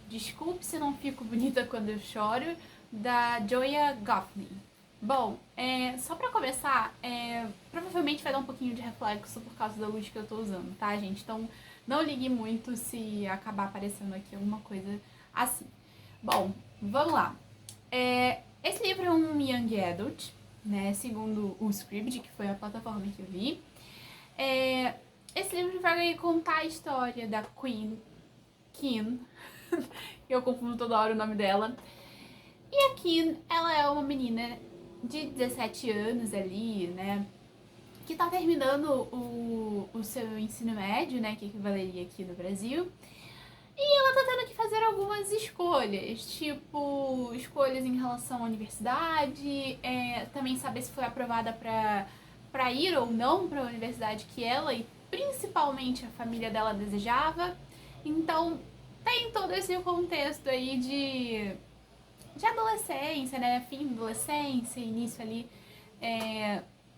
Desculpe se não fico bonita quando eu choro, da Joya Gaffney. Bom, só pra começar, provavelmente vai dar um pouquinho de reflexo por causa da luz que eu tô usando, tá, gente? Então não ligue muito se acabar aparecendo aqui alguma coisa assim. Bom, vamos lá. Esse livro é um Young Adult, né, segundo o Scribd, que foi a plataforma que eu vi. Esse livro vai contar a história da Kim, eu confundo toda hora o nome dela. E a Kim, ela é uma menina de 17 anos ali, né, que tá terminando o seu ensino médio, né, que equivaleria aqui no Brasil. E ela tá tendo que fazer algumas escolhas, tipo, escolhas em relação à universidade, também saber se foi aprovada pra ir ou não pra universidade que ela e principalmente a família dela desejava. Então, tem todo esse contexto aí de adolescência, né? Fim da adolescência, início ali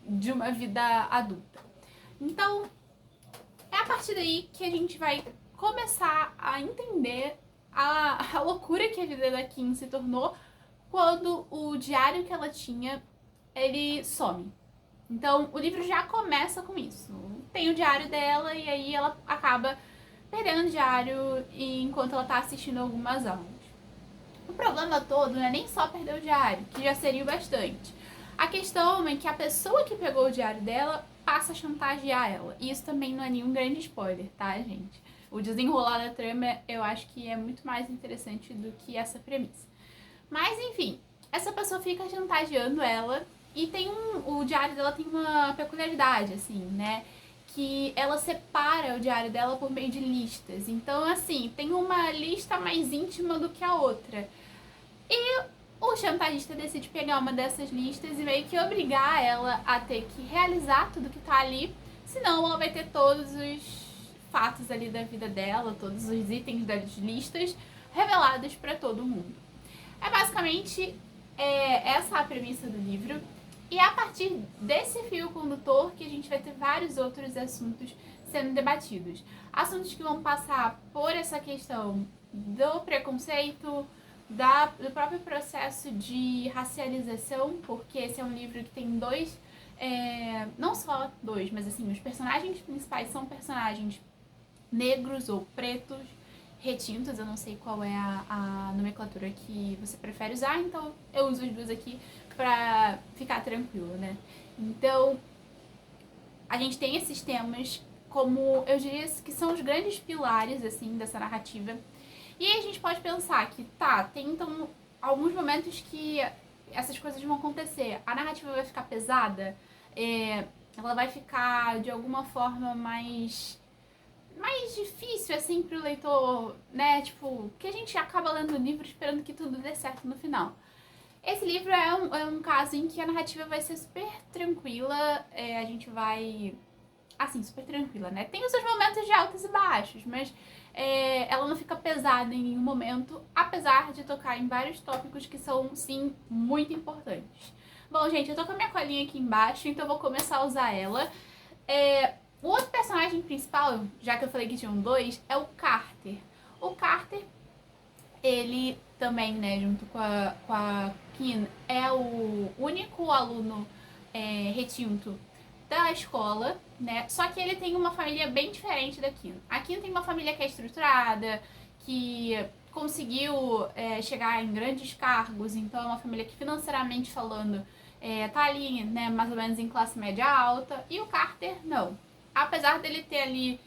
de uma vida adulta. Então, é a partir daí que a gente vai começar a entender a loucura que a vida da Kim se tornou quando o diário que ela tinha, ele some. Então, o livro já começa com isso. Tem o diário dela e aí ela acaba perdendo o diário enquanto ela tá assistindo algumas aulas. O problema todo não é nem só perder o diário, que já seria o bastante. A questão é que a pessoa que pegou o diário dela passa a chantagear ela. E isso também não é nenhum grande spoiler, tá, gente? O desenrolar da trama eu acho que é muito mais interessante do que essa premissa. Mas enfim, essa pessoa fica chantageando ela e o diário dela tem uma peculiaridade, assim, né? Que ela separa o diário dela por meio de listas. Então, assim, tem uma lista mais íntima do que a outra. E o chantagista decide pegar uma dessas listas e meio que obrigar ela a ter que realizar tudo que tá ali, senão ela vai ter todos os fatos ali da vida dela, todos os itens das listas revelados para todo mundo. É basicamente essa a premissa do livro. E é a partir desse fio condutor que a gente vai ter vários outros assuntos sendo debatidos. Assuntos que vão passar por essa questão do preconceito, do próprio processo de racialização, porque esse é um livro que tem não só dois, mas assim, os personagens principais são personagens negros ou pretos, retintos, eu não sei qual é a nomenclatura que você prefere usar, então eu uso as duas aqui pra ficar tranquilo, né? Então, a gente tem esses temas como, eu diria que são os grandes pilares, assim, dessa narrativa. E aí a gente pode pensar que, tem então alguns momentos que essas coisas vão acontecer. A narrativa vai ficar pesada, ela vai ficar de alguma forma mais difícil, assim, pro leitor, né? Tipo, que a gente acaba lendo o livro esperando que tudo dê certo no final. Esse livro é um caso em que a narrativa vai ser super tranquila, a gente vai... Assim, super tranquila, né? Tem os seus momentos de altos e baixos, mas ela não fica pesada em nenhum momento, apesar de tocar em vários tópicos que são, sim, muito importantes. Bom, gente, eu tô com a minha colinha aqui embaixo, então eu vou começar a usar ela. O outro personagem principal, já que eu falei que tinham dois, é o Carter. O Carter, ele também, né, junto com a Kim, é o único aluno retinto da escola, né? Só que ele tem uma família bem diferente da Kim. A Kim tem uma família que é estruturada, que conseguiu chegar em grandes cargos, então é uma família que financeiramente falando tá ali, né, mais ou menos em classe média alta, e o Carter não. Apesar dele ter ali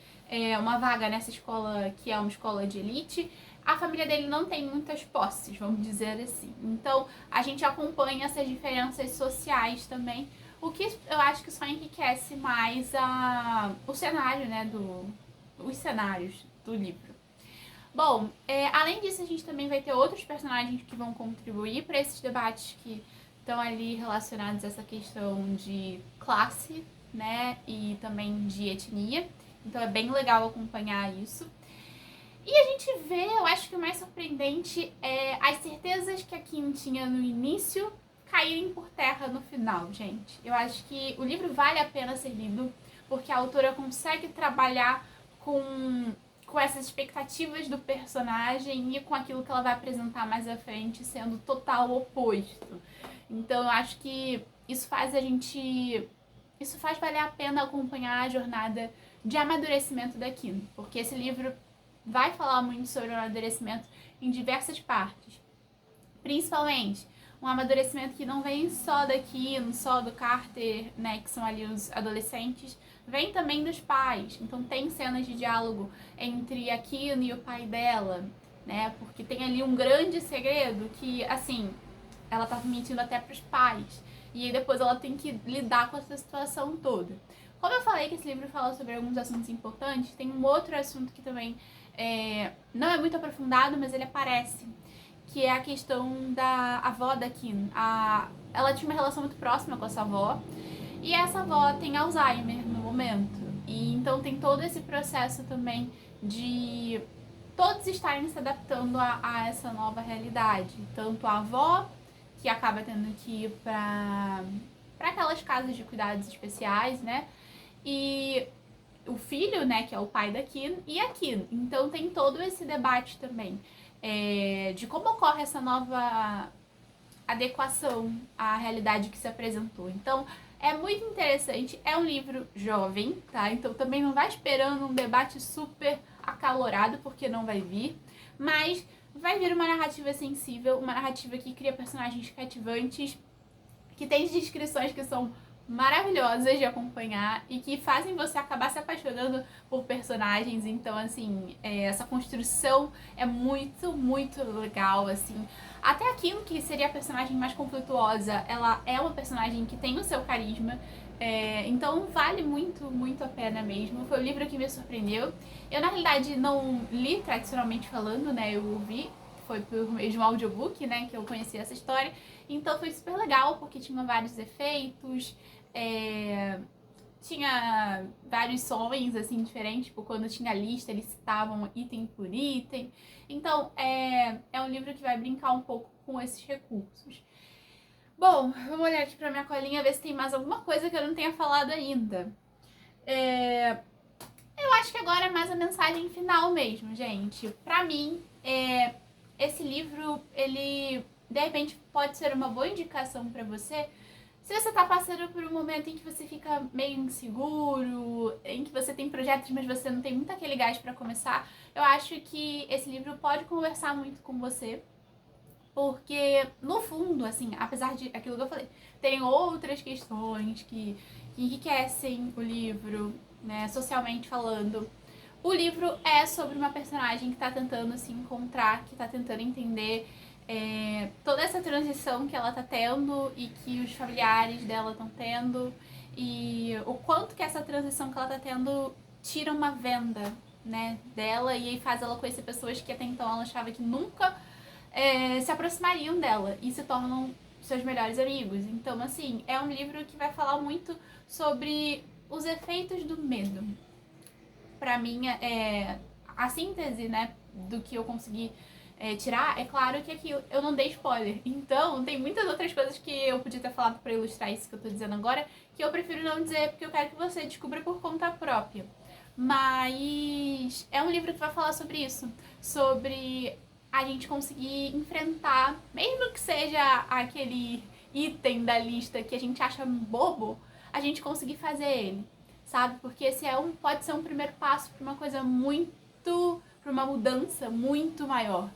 uma vaga nessa escola que é uma escola de elite, a família dele não tem muitas posses, vamos dizer assim. Então a gente acompanha essas diferenças sociais também, o que eu acho que só enriquece mais o cenário, né, os cenários do livro. Bom, além disso, a gente também vai ter outros personagens que vão contribuir para esses debates que estão ali relacionados a essa questão de classe, né, e também de etnia. Então é bem legal acompanhar isso. E a gente vê, eu acho que o mais surpreendente é as certezas que a Kim tinha no início caírem por terra no final, gente. Eu acho que o livro vale a pena ser lido, porque a autora consegue trabalhar com com essas expectativas do personagem e com aquilo que ela vai apresentar mais à frente sendo total oposto. Então eu acho que isso faz valer a pena acompanhar a jornada de amadurecimento da Kim, porque esse livro vai falar muito sobre o amadurecimento em diversas partes. Principalmente um amadurecimento que não vem só da Kim, só do Carter, né, que são ali os adolescentes, vem também dos pais. Então tem cenas de diálogo entre a Kim e o pai dela, né, porque tem ali um grande segredo que, assim, ela tá mentindo até pros pais. E aí depois ela tem que lidar com essa situação toda. Como eu falei que esse livro fala sobre alguns assuntos importantes, tem um outro assunto que também não é muito aprofundado, mas ele aparece, que é a questão da avó da Kim. Ela tinha uma relação muito próxima com essa avó, e essa avó tem Alzheimer no momento. E então tem todo esse processo também de todos estarem se adaptando a essa nova realidade. Tanto a avó, que acaba tendo que ir para aquelas casas de cuidados especiais, né? E o filho, né, que é o pai da Kim, e a Kim. Então tem todo esse debate também de como ocorre essa nova adequação à realidade que se apresentou. Então é muito interessante, é um livro jovem, tá? Então também não vai esperando um debate super acalorado, porque não vai vir, mas vai vir uma narrativa sensível, uma narrativa que cria personagens cativantes, que tem descrições que são maravilhosas de acompanhar e que fazem você acabar se apaixonando por personagens. Então, assim, essa construção é muito, muito legal, assim. Até a Kim, que seria a personagem mais conflituosa, ela é uma personagem que tem o seu carisma. Então vale muito, muito a pena mesmo. Foi um livro que me surpreendeu. Eu, na realidade, não li tradicionalmente falando, né? Eu ouvi, foi por meio de um audiobook, né, que eu conheci essa história. Então foi super legal, porque tinha vários efeitos, tinha vários sons, assim, diferentes. Tipo, quando tinha lista, eles citavam item por item. Então, é um livro que vai brincar um pouco com esses recursos. Bom, vamos olhar aqui pra minha colinha, ver se tem mais alguma coisa que eu não tenha falado ainda. Eu acho que agora é mais a mensagem final mesmo, gente. Pra mim, esse livro, ele, de repente, pode ser uma boa indicação pra você se você tá passando por um momento em que você fica meio inseguro, em que você tem projetos, mas você não tem muito aquele gás pra começar. Eu acho que esse livro pode conversar muito com você. Porque, no fundo, assim, apesar de aquilo que eu falei, tem outras questões que enriquecem o livro, né, socialmente falando. O livro é sobre uma personagem que tá tentando se encontrar, que tá tentando entender toda essa transição que ela tá tendo e que os familiares dela estão tendo. E o quanto que essa transição que ela tá tendo tira uma venda, né, dela e aí faz ela conhecer pessoas que até então ela achava que nunca se aproximariam dela e se tornam seus melhores amigos. Então, assim, é um livro que vai falar muito sobre os efeitos do medo. Pra mim, a síntese, né, do que eu consegui tirar, é claro que aqui eu não dei spoiler. Então, tem muitas outras coisas que eu podia ter falado pra ilustrar isso que eu tô dizendo agora, que eu prefiro não dizer, porque eu quero que você descubra por conta própria. Mas é um livro que vai falar sobre isso, sobre a gente conseguir enfrentar, mesmo que seja aquele item da lista que a gente acha bobo, a gente conseguir fazer ele, sabe? Porque esse pode ser um primeiro passo para uma coisa para uma mudança muito maior.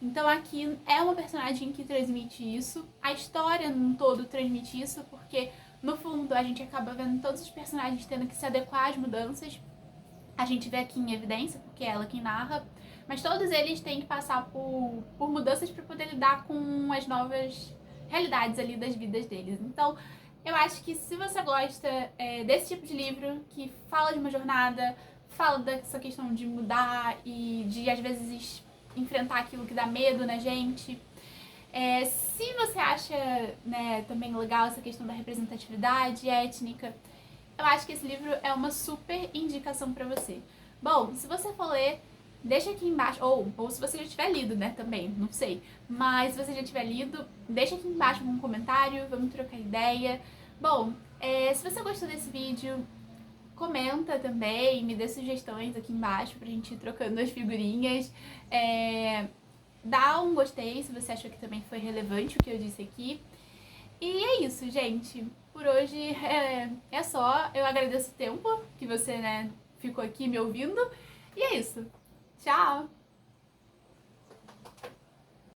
Então aqui é uma personagem que transmite isso, a história no todo transmite isso, porque no fundo a gente acaba vendo todos os personagens tendo que se adequar às mudanças. A gente vê aqui em evidência, porque é ela quem narra, mas todos eles têm que passar por mudanças para poder lidar com as novas realidades ali das vidas deles. Então, eu acho que se você gosta desse tipo de livro, que fala de uma jornada, fala dessa questão de mudar e de, às vezes, enfrentar aquilo que dá medo na gente, se você acha, né, também legal essa questão da representatividade étnica, eu acho que esse livro é uma super indicação pra você. Bom, se você for ler, deixa aqui embaixo, ou se você já tiver lido, né, também, não sei. Mas se você já tiver lido, deixa aqui embaixo um comentário, vamos trocar ideia. Bom, se você gostou desse vídeo, Comenta também, me dê sugestões aqui embaixo pra gente ir trocando as figurinhas. Dá um gostei se você achou que também foi relevante o que eu disse aqui. E é isso, gente. Por hoje é só. Eu agradeço o tempo que você, né, ficou aqui me ouvindo. E é isso. Tchau!